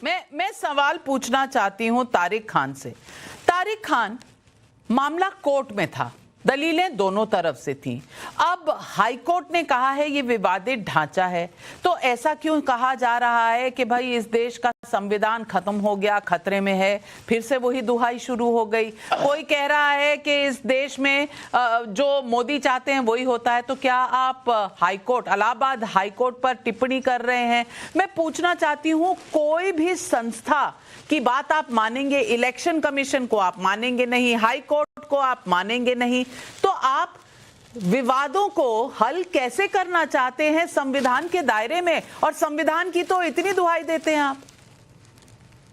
मैं सवाल पूछना चाहती हूं तारिक खान से। तारिक खान, मामला कोर्ट में था, दलीलें दोनों तरफ से थी। अब हाई कोर्ट ने कहा है ये विवादित ढांचा है, तो ऐसा क्यों कहा जा रहा है कि भाई इस देश का संविधान खत्म हो गया, खतरे में है? फिर से वही दुहाई शुरू हो गई। कोई कह रहा है कि इस देश में जो मोदी चाहते हैं वही होता है। तो क्या आप high court, Allahabad high court पर टिप्पणी कर रहे हैं? मैं पूछना चाहती हूँ, कोई भी संस्था की बात आप मानेंगे? इलेक्शन कमीशन को आप मानेंगे नहीं, हाई कोर्ट को आप मानेंगे नहीं, तो आप विवादों को हल कैसे करना चाहते हैं संविधान के दायरे में? और संविधान की तो इतनी दुहाई देते हैं आप।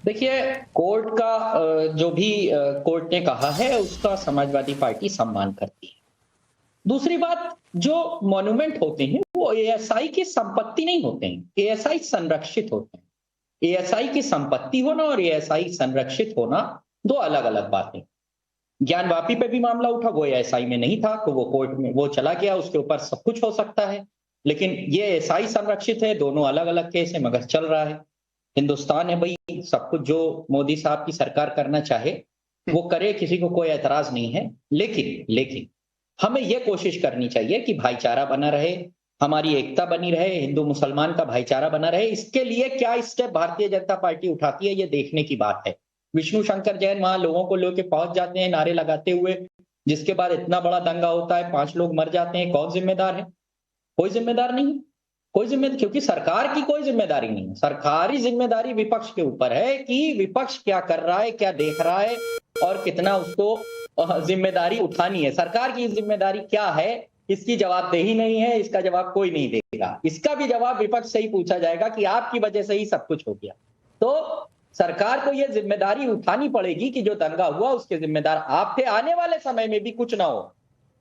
देखिए, कोर्ट का जो भी कोर्ट ने कहा है उसका समाजवादी पार्टी सम्मान करती है। दूसरी बात, जो मॉन्यूमेंट होते हैं वो एएसआई की संपत्ति नहीं होते हैं, एएसआई संरक्षित होते हैं। एएसआई की संपत्ति होना और एएसआई संरक्षित होना दो अलग अलग बातें। ज्ञानवापी पे भी मामला उठा, वो एएसआई में नहीं था तो वो कोर्ट में वो चला गया, उसके ऊपर सब कुछ हो सकता है। लेकिन ये एएसआई संरक्षित है, दोनों अलग अलग केस है मगर चल रहा है। हिंदुस्तान है भाई, सब कुछ जो मोदी साहब की सरकार करना चाहे वो करे, किसी को कोई एतराज नहीं है। लेकिन हमें ये कोशिश करनी चाहिए कि भाईचारा बना रहे, हमारी एकता बनी रहे, हिंदू मुसलमान का भाईचारा बना रहे। इसके लिए क्या स्टेप भारतीय जनता पार्टी उठाती है, ये देखने की बात है। विष्णु शंकर जैन वहां लोगों को लेके पहुंच जाते हैं नारे लगाते हुए, जिसके बाद इतना बड़ा दंगा होता है, 5 लोग मर जाते हैं। कौन जिम्मेदार है? कोई जिम्मेदार नहीं है, कोई जिम्मेदार, क्योंकि सरकार की कोई जिम्मेदारी नहीं है। सरकारी जिम्मेदारी विपक्ष के ऊपर है कि विपक्ष क्या कर रहा है, क्या देख रहा है और कितना उसको जिम्मेदारी उठानी है। सरकार की जिम्मेदारी क्या है, इसकी जवाबदेही नहीं है, इसका जवाब कोई नहीं देगा। इसका भी जवाब विपक्ष से ही पूछा जाएगा कि आपकी वजह से ही सब कुछ हो गया। तो सरकार को यह जिम्मेदारी उठानी पड़ेगी कि जो दंगा हुआ उसके जिम्मेदार आप थे, आने वाले समय में भी कुछ ना हो।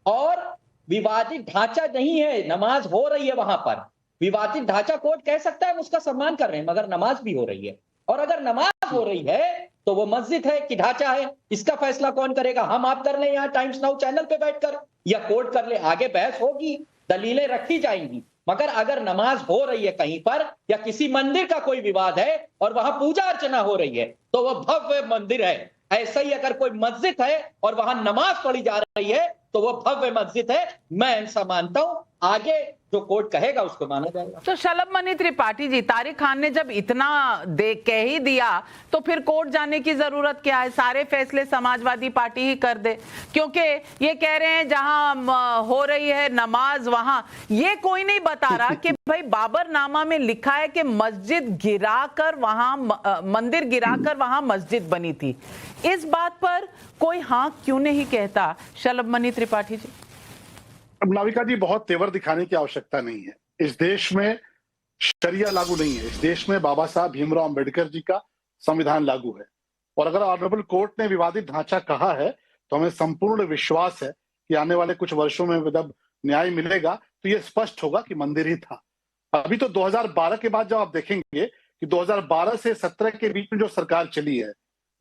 और विवादित ढांचा नहीं है, नमाज हो रही है वहां पर। विवादित ढांचा कोर्ट कह सकता है, हम उसका सम्मान कर रहे हैं, मगर नमाज भी हो रही है। और अगर नमाज हो रही है तो वो मस्जिद है कि ढांचा है, इसका फैसला कौन करेगा? हम आप कर ले यहाँ टाइम्स नाउ चैनल पे बैठकर, या कोर्ट कर ले? आगे बहस होगी, दलीलें रखी जाएंगी। मगर अगर नमाज हो रही है कहीं पर या किसी मंदिर का कोई विवाद है और वहां पूजा अर्चना हो रही है तो वह भव्य मंदिर है। ऐसा ही अगर कोई मस्जिद है और वहां नमाज पढ़ी जा रही है तो वह भव्य मस्जिद है। मैं ऐसा मानता हूं, आगे जो कोर्ट कहेगा उसको माना जाएगा। तो शलभ मणि त्रिपाठी जी, तारिक खान ने जब इतना कह ही दिया तो फिर कोर्ट जाने की जरूरत क्या है? सारे फैसले समाजवादी पार्टी ही कर दे, क्योंकि ये कह रहे हैं जहां हो रही है नमाज वहां। ये कोई नहीं बता रहा कि भाई बाबरनामा में लिखा है कि मस्जिद गिराकर वहां, मंदिर गिराकर वहां मस्जिद बनी थी। इस बात पर कोई हाँ क्यों नहीं कहता? शलभ मणि त्रिपाठी जी। अब नाविका जी, बहुत तेवर दिखाने की आवश्यकता नहीं है। इस देश में शरिया लागू नहीं है, इस देश में बाबा साहब भीमराव अंबेडकर जी का संविधान लागू है। और अगर ऑनरेबल कोर्ट ने विवादित ढांचा कहा है तो हमें संपूर्ण विश्वास है कि आने वाले कुछ वर्षों में जब न्याय मिलेगा तो ये स्पष्ट होगा कि मंदिर ही था। अभी तो 2012 के बाद जब आप देखेंगे कि 2012 से 17 के बीच में जो सरकार चली है,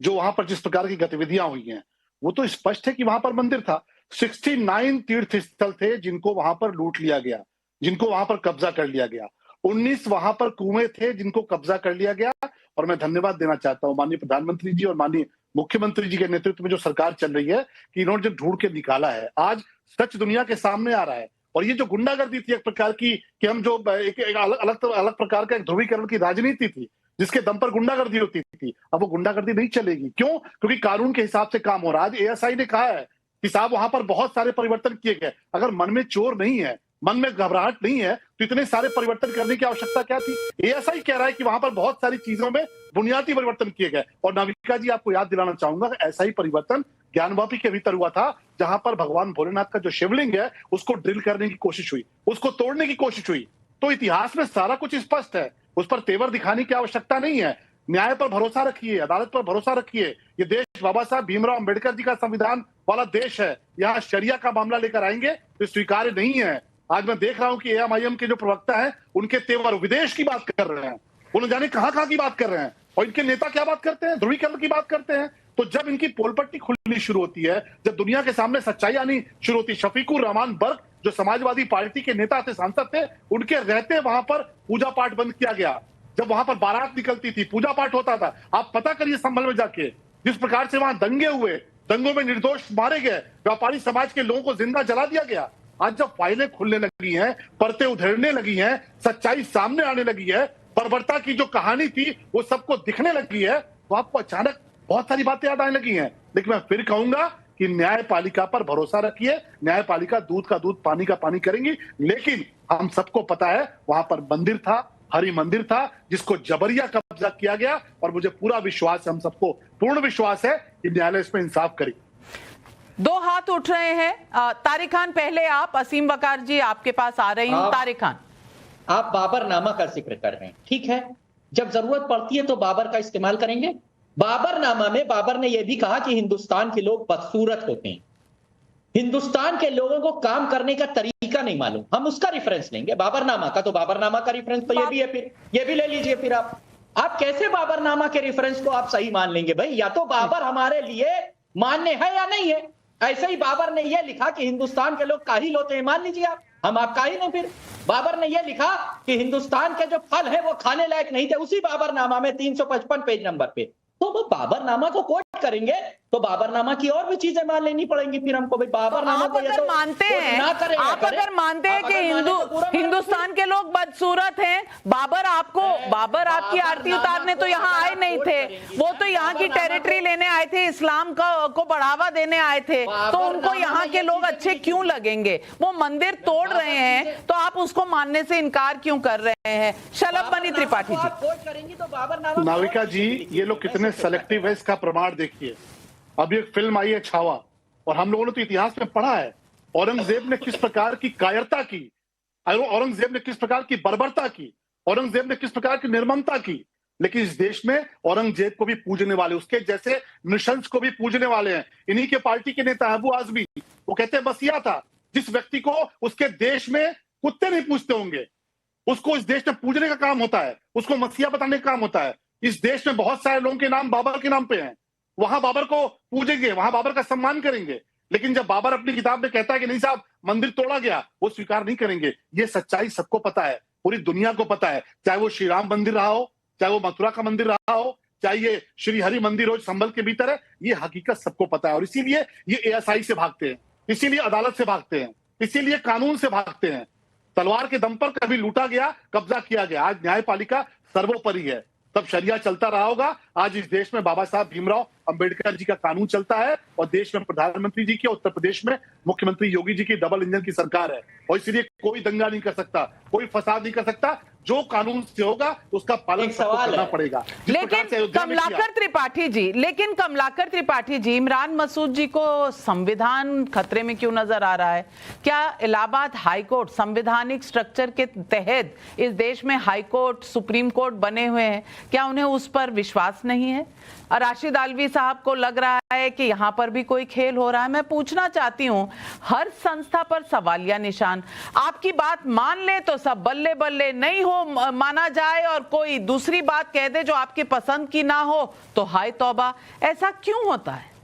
जो वहां पर जिस प्रकार की गतिविधियां हुई हैं, वो तो स्पष्ट है कि वहां पर मंदिर था। 69 तीर्थ स्थल थे जिनको वहां पर लूट लिया गया, जिनको वहां पर कब्जा कर लिया गया। 19 वहां पर कुएं थे जिनको कब्जा कर लिया गया। और मैं धन्यवाद देना चाहता हूं माननीय प्रधानमंत्री जी और माननीय मुख्यमंत्री जी के नेतृत्व में जो सरकार चल रही है कि इन्होंने जो ढूंढ के निकाला है, आज सच दुनिया के सामने आ रहा है। और ये जो गुंडागर्दी थी एक प्रकार की, कि हम जो एक अलग प्रकार का एक ध्रुवीकरण की राजनीति थी जिसके दम पर गुंडागर्दी होती थी, अब वो गुंडागर्दी नहीं चलेगी। क्यों? क्योंकि कानून के हिसाब से काम हो रहा है। आज एएसआई ने कहा है कि साहब वहां पर बहुत सारे परिवर्तन किए गए। अगर मन में चोर नहीं है, मन में घबराहट नहीं है, तो इतने सारे परिवर्तन करने की आवश्यकता क्या थी? एएसआई कह रहा है कि वहां पर बहुत सारी चीजों में बुनियादी परिवर्तन किए गए। और नाविका जी, आपको याद दिलाना चाहूंगा, ऐसा ही परिवर्तन ज्ञानवापी के भीतर हुआ था, जहां पर भगवान भोलेनाथ का जो शिवलिंग है उसको ड्रिल करने की कोशिश हुई, उसको तोड़ने की कोशिश हुई। तो इतिहास में सारा कुछ स्पष्ट है, उस पर तेवर दिखाने की आवश्यकता नहीं है। न्याय पर भरोसा रखिए, अदालत पर भरोसा रखिए। ये देश बाबा साहब भीमराव अंबेडकर जी का संविधान वाला देश है। यहाँ शरिया का मामला लेकर आएंगे तो स्वीकार्य नहीं है। आज मैं देख रहा हूं कि एएमआईएम के जो प्रवक्ता हैं उनके तेवर विदेश की बात कर रहे हैं, उन्हें जाने कहां की बात कर रहे हैं। और इनके नेता क्या बात करते हैं? ध्रुवीकरण की बात करते हैं। तो जब इनकी पोलपट्टी खुलनी शुरू होती है, जब दुनिया के सामने सच्चाई आनी शुरू होती है, शफीकुर रहमान बर्क जो समाजवादी पार्टी के नेता थे, सांसद थे, उनके रहते वहां पर पूजा पाठ बंद किया गया। जब वहां पर बारात निकलती थी, पूजा पाठ होता था, आप पता करिए संभल में जाके, जिस प्रकार से वहां दंगे हुए, दंगों में निर्दोष मारे गए, व्यापारी समाज के लोगों को जिंदा जला दिया गया। आज जब फाइलें खुलने लगी हैं, परतें उधेड़ने लगी हैं, सच्चाई सामने आने लगी है, बर्बरता की जो कहानी थी वो सबको दिखने लगी है, तो आपको अचानक बहुत सारी बातें याद आने लगी हैं। लेकिन मैं फिर कहूंगा कि न्यायपालिका पर भरोसा रखिए, न्यायपालिका दूध का दूध पानी का पानी करेंगी। लेकिन हम सबको पता है वहां पर मंदिर था, हरि मंदिर था, जिसको जबरिया कब्जा किया गया, और मुझे पूरा विश्वास है, हम सबको पूर्ण विश्वास है कि न्यायालय इसमें इंसाफ करेगी। दो हाथ उठ रहे हैं। तारिक खान पहले आप, असीम वकार जी आपके पास आ रही हूं। तारिक खान, आप बाबरनामा का जिक्र कर रहे हैं, ठीक है, जब जरूरत पड़ती है तो बाबर का इस्तेमाल करेंगे। बाबरनामा में बाबर ने यह भी कहा कि हिंदुस्तान के लोग बदसूरत होते हैं, हिंदुस्तान के लोगों को काम करने का तरीका नहीं मालूम, हम उसका रेफरेंस लेंगे बाबरनामा का। तो बाबरनामा का रेफरेंस तो ये भी है, फिर ये भी ले लीजिए। फिर आप कैसे बाबरनामा के रेफरेंस को आप सही मान लेंगे भाई? या तो बाबर हमारे लिए मान्य है या नहीं है। ऐसे ही बाबर ने यह लिखा कि हिंदुस्तान के लोग काहिल होते हैं, मान लीजिए आप काहिल हैं। फिर बाबर ने यह लिखा कि हिंदुस्तान के जो फल है वो खाने लायक नहीं थे, उसी बाबरनामा में 355 पेज नंबर पे। तो वो बाबरनामा को कोट करेंगे तो बाबरनामा की और भी चीजें मान लेनी पड़ेंगी फिर हमको भाई। बाबरनामा को अगर मानते हैं, आप अगर मानते हैं कि हिंदुस्तान के लोग बदसूरत हैं, बाबर आपकी आरती उतारने तो यहाँ आए नहीं थे, वो तो यहाँ की टेरिटरी लेने आए थे, इस्लाम को बढ़ावा देने आए थे, तो उनको यहाँ के लोग अच्छे क्यों लगेंगे? वो मंदिर तोड़ रहे हैं तो आप उसको मानने से इनकार क्यों कर रहे हैं? शलभ मणि त्रिपाठी जी। नाविका जी, ये लोग कितने सेलेक्टिव है इसका प्रमाण देखिए। अभी एक फिल्म आई है छावा, और हम लोगों ने तो इतिहास में पढ़ा है औरंगजेब ने किस प्रकार की कायरता की, औरंगजेब ने किस प्रकार की बर्बरता की, औरंगजेब ने किस प्रकार की निर्ममता की। लेकिन इस देश में औरंगजेब को भी पूजने वाले, उसके जैसे नृशंस को भी पूजने वाले हैं। इन्हीं के पार्टी के नेता अबू आजमी, वो कहते हैं मसीहा था। जिस व्यक्ति को उसके देश में कुत्ते नहीं पूजते होंगे, उसको इस देश में पूजने का काम होता है, उसको मसीहा बताने का काम होता है। इस देश में बहुत सारे लोगों के नाम बाबर के नाम पे हैं, वहां बाबर को पूजेंगे, वहां बाबर का सम्मान करेंगे। लेकिन जब बाबर अपनी किताब में कहता है कि नहीं साहब मंदिर तोड़ा गया, वो स्वीकार नहीं करेंगे। ये सच्चाई सबको पता है, पूरी दुनिया को पता है, चाहे वो श्री राम मंदिर रहा हो, चाहे वो मथुरा का मंदिर रहा हो, चाहे ये श्री हरि मंदिर हो संभल के भीतर है, ये हकीकत सबको पता है। और इसीलिए ये एएसआई से भागते हैं, इसीलिए अदालत से भागते हैं, इसीलिए कानून से भागते हैं। तलवार के दम पर कभी लूटा गया, कब्जा किया गया, आज न्यायपालिका सर्वोपरि है। तब शरिया चलता रहा होगा। आज इस देश में बाबा साहब भीमराव अंबेडकर जी का कानून चलता है, और देश में प्रधानमंत्री जी की, उत्तर प्रदेश में मुख्यमंत्री योगी जी की डबल इंजन की सरकार है। और इसलिए कोई दंगा नहीं कर सकता, कोई फसाद नहीं कर सकता। जो कानून से होगा उसका पालन करना पड़ेगा। लेकिन कमलाकर त्रिपाठी जी, इमरान मसूद जी को संविधान खतरे में क्यों नजर आ रहा है? क्या इलाहाबाद हाईकोर्ट संवैधानिक स्ट्रक्चर के तहत इस देश में हाईकोर्ट, सुप्रीम कोर्ट बने हुए हैं, क्या उन्हें उस पर विश्वास नहीं है? राशिद आलवी साहब को लग रहा है कि यहाँ पर भी कोई खेल हो रहा है। मैं पूछना चाहती हूँ, हर संस्था पर सवालिया निशान। आपकी बात मान ले तो सब बल्ले बल्ले, नहीं हो माना जाए और कोई दूसरी बात कह दे जो आपकी पसंद की ना हो तो हाय तौबा। ऐसा क्यों होता है?